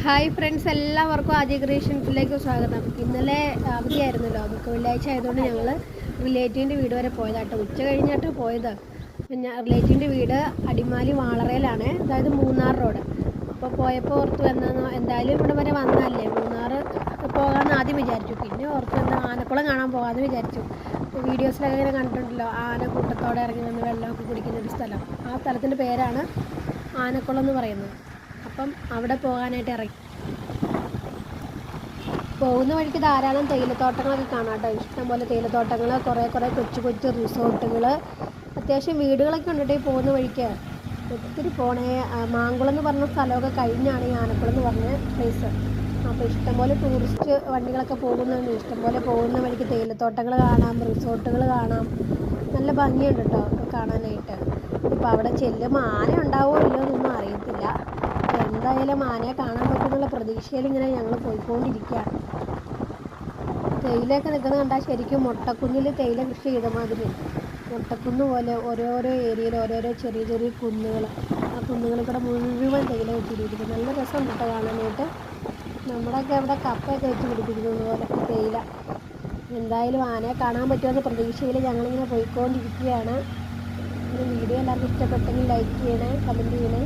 Hi friends, എല്ലാവർക്കും ആദ്യ ക്രിയേഷൻസിലേക്ക് സ്വാഗതം. ഇന്നലെ അവധിയായിരുന്നല്ലോ, നമുക്ക് വെള്ളിയാഴ്ച ആയതുകൊണ്ട് ഞങ്ങൾ റിലേറ്റീവിൻ്റെ വീട് വരെ പോയതാട്ടോ. ഉച്ച കഴിഞ്ഞിട്ട് പോയത്. പിന്നെ റിലേറ്റീവിൻ്റെ വീട് അടിമാലി വാളറയിലാണ്, അതായത് മൂന്നാർ റോഡ്. അപ്പോൾ പോയപ്പോൾ ഓർത്ത് വന്നോ, എന്തായാലും ഇവിടെ വരെ വന്നല്ലേ, മൂന്നാർ പോകാമെന്ന് ആദ്യം വിചാരിച്ചു. പിന്നെ ഓർത്ത് വന്ന ആനക്കുളം കാണാൻ പോകാമെന്ന് വിചാരിച്ചു. വീഡിയോസിലൊക്കെ ഇങ്ങനെ കണ്ടിട്ടുണ്ടല്ലോ, ആന കൂട്ടത്തോടെ ഇറങ്ങി വന്ന് വെള്ളമൊക്കെ കുടിക്കുന്ന ഒരു സ്ഥലം. ആ സ്ഥലത്തിൻ്റെ പേരാണ് ആനക്കുളം എന്ന് പറയുന്നത്. അപ്പം അവിടെ പോകാനായിട്ട് ഇറങ്ങി. പോകുന്ന വഴിക്ക് ധാരാളം തേയിലത്തോട്ടങ്ങളൊക്കെ കാണാം കേട്ടോ. ഇഷ്ടംപോലെ തേയിലത്തോട്ടങ്ങൾ, കുറേ കൊച്ചു കൊച്ചു റിസോർട്ടുകൾ, അത്യാവശ്യം വീടുകളൊക്കെ ഉണ്ട് ഈ പോകുന്ന വഴിക്ക്. ഒത്തിരി പോണേ. മാങ്കുളം എന്ന് പറഞ്ഞ സ്ഥലമൊക്കെ കഴിഞ്ഞാണ് ഈ ആനക്കുളം എന്ന് പറഞ്ഞ പ്ലേസ്. അപ്പോൾ ഇഷ്ടംപോലെ ടൂറിസ്റ്റ് വണ്ടികളൊക്കെ പോകുന്നുണ്ട്. ഇഷ്ടംപോലെ പോകുന്ന വഴിക്ക് തേയിലത്തോട്ടങ്ങൾ കാണാം, റിസോർട്ടുകൾ കാണാം. നല്ല ഭംഗിയുണ്ട് കേട്ടോ കാണാനായിട്ട്. ഇപ്പോൾ അവിടെ ചെല്ലുമ്പോൾ ആന ഉണ്ടാവുമോ ഇല്ലയോ എന്നൊന്നും അറിയത്തില്ല. എന്തായാലും ആനയെ കാണാൻ പറ്റുന്നുള്ള പ്രതീക്ഷയിൽ ഇങ്ങനെ ഞങ്ങൾ പോയിക്കൊണ്ടിരിക്കുകയാണ്. തേയിലയൊക്കെ നിൽക്കുന്നത് കണ്ടാൽ ശരിക്കും മുട്ടക്കുന്നിൽ തേയില കൃഷി ചെയ്ത മാതിരി. മുട്ടക്കുന്ന് പോലെ ഓരോരോ ഏരിയയിൽ ഓരോരോ ചെറിയ ചെറിയ കുന്നുകൾ, ആ കുന്നുകളിൽ കൂടെ മുഴുവൻ തേയില വെച്ചിരിക്കുന്നു. നല്ല രസമുണ്ട് കേട്ടോ കാണാനായിട്ട്. നമ്മുടെയൊക്കെ ഇവിടെ കപ്പയൊക്കെ വെച്ച് പിടിപ്പിക്കുന്നത് പോലെ തേയില. എന്തായാലും ആനയെ കാണാൻ പറ്റുമെന്ന പ്രതീക്ഷയിൽ ഞങ്ങളിങ്ങനെ പോയിക്കൊണ്ടിരിക്കുകയാണ്. ഈ വീഡിയോ എല്ലാവർക്കും ഇഷ്ടപ്പെട്ടെങ്കിൽ ലൈക്ക് ചെയ്യണേ, കമൻറ്റ് ചെയ്യണേ.